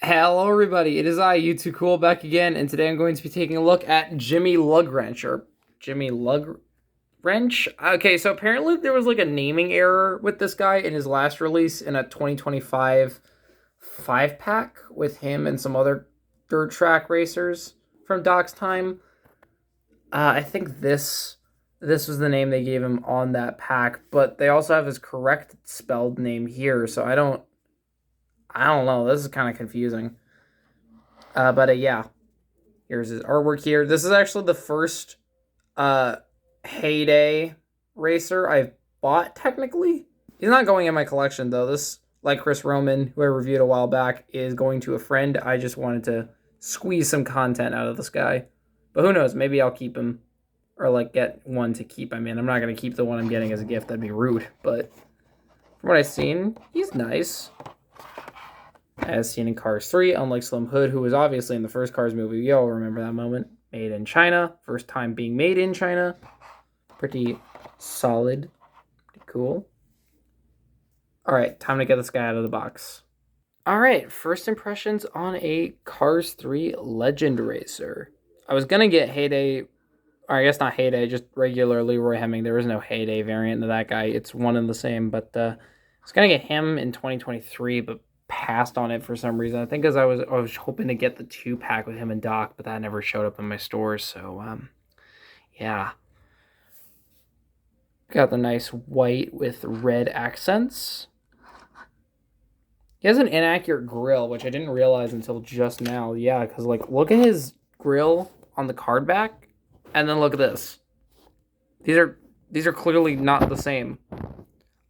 Hello everybody, it is I, You2Cool, back again, and today I'm going to be taking a look at Jimmy Lugwrench, or Jimmy Lugwrench? Okay, so apparently there was like a naming error with this guy in his last release in a 2025 5-pack with him and some other dirt track racers from Doc's time. I think this was the name they gave him on that pack, but they also have his correct spelled name here, so I don't know. This is kind of confusing. But yeah, here's his artwork here. This is actually the first Heyday racer I've bought, technically. He's not going in my collection, though. This, like Chris Roman, who I reviewed a while back, is going to a friend. I just wanted to squeeze some content out of this guy. But who knows? Maybe I'll keep him, or like get one to keep. I mean, I'm not going to keep the one I'm getting as a gift. That'd be rude. But from what I've seen, he's nice. As seen in Cars 3, unlike Slim Hood, who was obviously in the first Cars movie. We all remember that moment. Made in China. First time being made in China. Pretty solid. Pretty cool. Alright, time to get this guy out of the box. Alright, first impressions on a Cars 3 Legend Racer. I was going to get Heyday, or I guess not Heyday, just regular Leroy Hemming. There is no Heyday variant of that guy. It's one and the same, but I was going to get him in 2023, but passed on it for some reason. I think because I was hoping to get the 2-pack with him and Doc, but that never showed up in my stores. So yeah, got the nice white with red accents. He has an inaccurate grill, which I didn't realize until just now. Yeah, because like look at his grill on the card back, and then look at this. These are clearly not the same.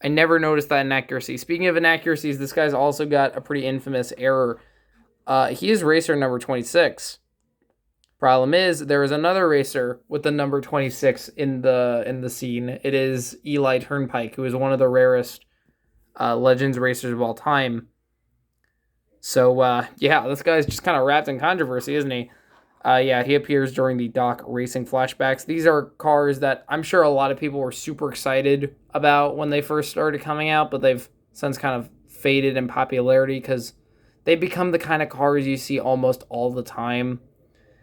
I never noticed that inaccuracy. Speaking of inaccuracies, this guy's also got a pretty infamous error. He is racer number 26. Problem is, there is another racer with the number 26 in the scene. It is Eli Turnpike, who is one of the rarest Legends racers of all time. So, yeah, this guy's just kind of wrapped in controversy, isn't he? Yeah, he appears during the Doc Racing flashbacks. These are cars that I'm sure a lot of people were super excited about when they first started coming out, but they've since kind of faded in popularity because they become the kind of cars you see almost all the time.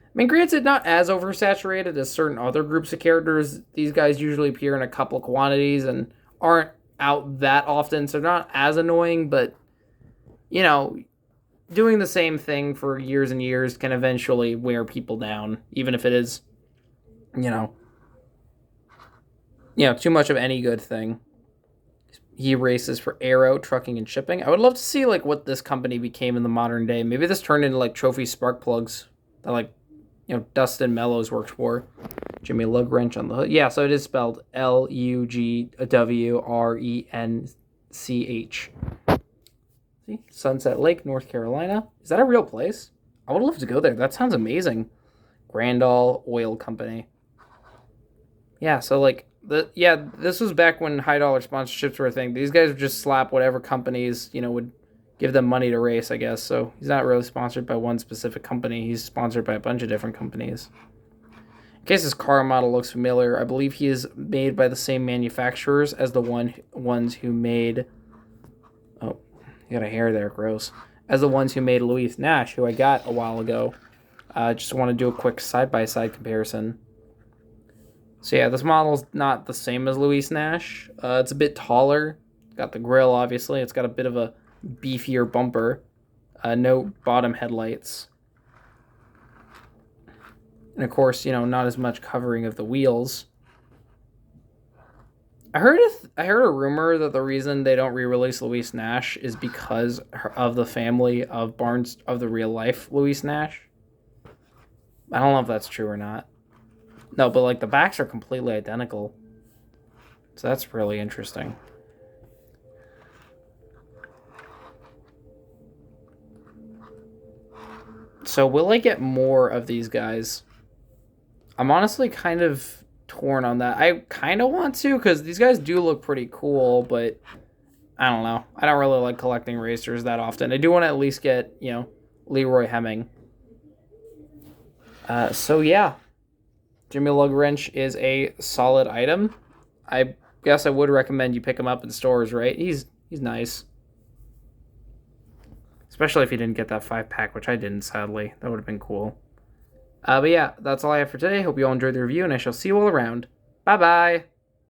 I mean, granted, not as oversaturated as certain other groups of characters. These guys usually appear in a couple quantities and aren't out that often, so not as annoying, but, you know, doing the same thing for years and years can eventually wear people down, even if it is, you know, too much of any good thing. He races for Aero, Trucking, and Shipping. I would love to see, like, what this company became in the modern day. Maybe this turned into, like, trophy spark plugs that, like, Dustin Mellows worked for. Jimmy Lugwrench on the hood. Yeah, so it is spelled Lugwrench. See? Sunset Lake, North Carolina. Is that a real place? I would love to go there. That sounds amazing. Grandall Oil Company. Yeah, so like this was back when high dollar sponsorships were a thing. These guys would just slap whatever companies, would give them money to race, I guess. So he's not really sponsored by one specific company. He's sponsored by a bunch of different companies. In case this car model looks familiar, I believe he is made by the same manufacturers as the ones who made... Oh, you got a hair there, gross. As the ones who made Luis Nash, who I got a while ago. Just want to do a quick side-by-side comparison. So yeah, this model's not the same as Luis Nash. It's a bit taller. Got the grill, obviously. It's got a bit of a beefier bumper. No bottom headlights. And of course, not as much covering of the wheels. I heard a rumor that the reason they don't re-release Luis Nash is because of the family of Barnes, of the real life Luis Nash. I don't know if that's true or not. No, but like the backs are completely identical. So that's really interesting. So will I get more of these guys? I'm honestly kind of torn on that. I kind of want to because these guys do look pretty cool, but I don't know. I don't really like collecting racers that often. I do want to at least get, Leroy Hemming. So yeah. Jimmy Lugwrench is a solid item. I guess I would recommend you pick him up in stores, right? He's nice. Especially if you didn't get that 5-pack, which I didn't, sadly. That would have been cool. But yeah, that's all I have for today. Hope you all enjoyed the review, and I shall see you all around. Bye-bye!